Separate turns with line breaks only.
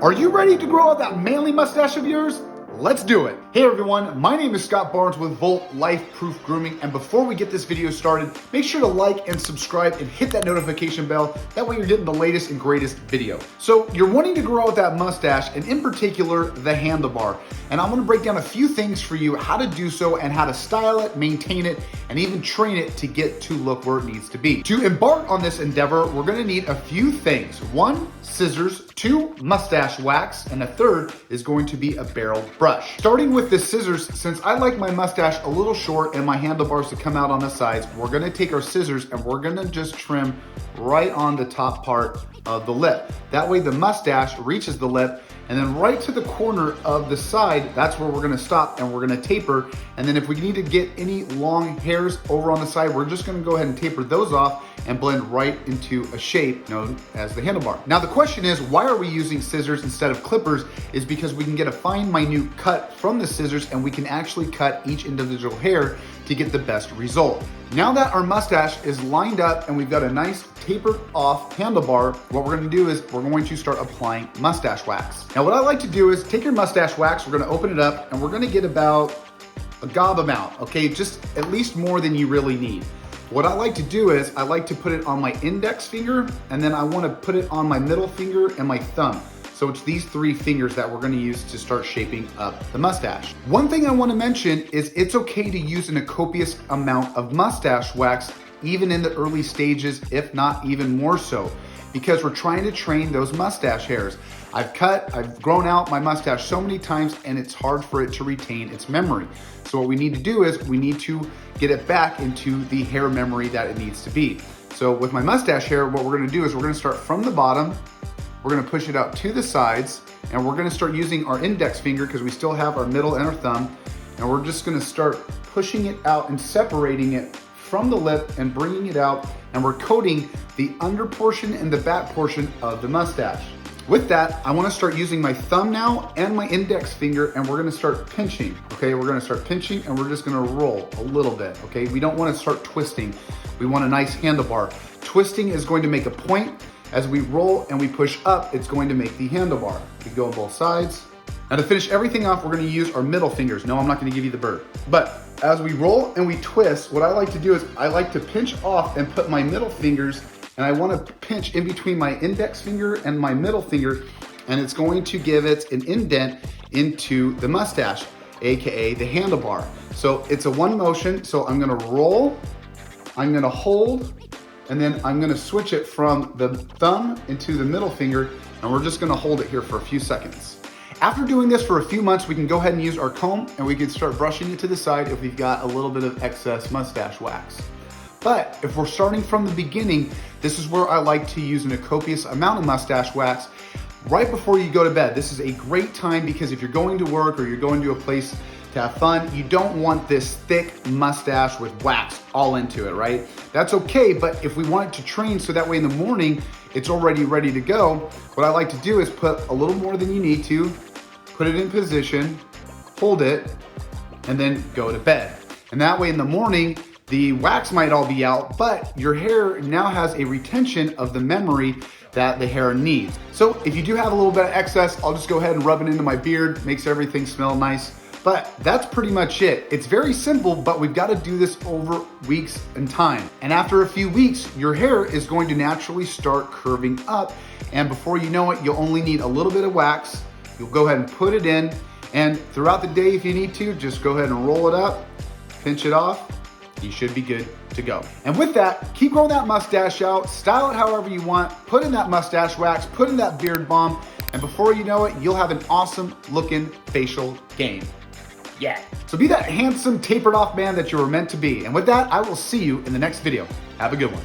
Are you ready to grow out that manly mustache of yours? Let's do it. Hey everyone, my name is Scott Barnes with Volt Life Proof Grooming, and before we get this video started, make sure to like and subscribe and hit that notification bell. That way you're getting the latest and greatest video. So you're wanting to grow out that mustache, and in particular, the handlebar. And I'm gonna break down a few things for you, how to do so and how to style it, maintain it, and even train it to get to look where it needs to be. To embark on this endeavor, we're gonna need a few things. 1, scissors, 2, mustache wax, and a third is going to be a barrel brush. Starting with the scissors, since I like my mustache a little short and my handlebars to come out on the sides, we're gonna take our scissors and we're gonna just trim right on the top part of the lip. That way the mustache reaches the lip, and then right to the corner of the side, that's where we're gonna stop and we're gonna taper. And then if we need to get any long hairs over on the side, we're just gonna go ahead and taper those off and blend right into a shape known as the handlebar. Now the question is, why are we using scissors instead of clippers? Is because we can get a fine, minute cut from the scissors and we can actually cut each individual hair to get the best result. Now that our mustache is lined up and we've got a nice tapered off handlebar, what we're gonna do is we're going to start applying mustache wax. Now what I like to do is take your mustache wax, we're gonna open it up and we're gonna get about a gob amount, okay? Just at least more than you really need. What I like to do is I like to put it on my index finger, and then I wanna put it on my middle finger and my thumb. So it's these 3 fingers that we're gonna use to start shaping up the mustache. One thing I wanna mention is it's okay to use a copious amount of mustache wax, even in the early stages, if not even more so, because we're trying to train those mustache hairs. I've grown out my mustache so many times and it's hard for it to retain its memory. So what we need to do is we need to get it back into the hair memory that it needs to be. So with my mustache hair, what we're gonna do is we're gonna start from the bottom, we're gonna push it out to the sides, and we're gonna start using our index finger because we still have our middle and our thumb, and we're just gonna start pushing it out and separating it from the lip and bringing it out, and we're coating the under portion and the back portion of the mustache. With that, I wanna start using my thumb now and my index finger, and we're gonna start pinching, okay? We're gonna start pinching and we're just gonna roll a little bit, okay? We don't wanna start twisting. We want a nice handlebar. Twisting is going to make a point. As we roll and we push up, it's going to make the handlebar. We go on both sides. Now to finish everything off, we're gonna use our middle fingers. No, I'm not gonna give you the bird. But as we roll and we twist, what I like to do is I like to pinch off and put my middle fingers, and I wanna pinch in between my index finger and my middle finger, and it's going to give it an indent into the mustache, AKA the handlebar. So it's a one motion, so I'm gonna roll, I'm gonna hold, and then I'm gonna switch it from the thumb into the middle finger, and we're just gonna hold it here for a few seconds. After doing this for a few months, we can go ahead and use our comb and we can start brushing it to the side if we've got a little bit of excess mustache wax. But if we're starting from the beginning, this is where I like to use a copious amount of mustache wax right before you go to bed. This is a great time because if you're going to work or you're going to a place to have fun, you don't want this thick mustache with wax all into it, right? That's okay, but if we want it to train so that way in the morning, it's already ready to go, what I like to do is put a little more than you need to, put it in position, hold it, and then go to bed. And that way in the morning, the wax might all be out, but your hair now has a retention of the memory that the hair needs. So if you do have a little bit of excess, I'll just go ahead and rub it into my beard, makes everything smell nice. But that's pretty much it. It's very simple, but we've got to do this over weeks and time. And after a few weeks, your hair is going to naturally start curving up. And before you know it, you'll only need a little bit of wax. You'll go ahead and put it in. And throughout the day, if you need to, just go ahead and roll it up, pinch it off. You should be good to go. And with that, keep growing that mustache out, style it however you want, put in that mustache wax, put in that beard balm, and before you know it, you'll have an awesome looking facial game. Yeah. So be that handsome, tapered off man that you were meant to be. And with that, I will see you in the next video. Have a good one.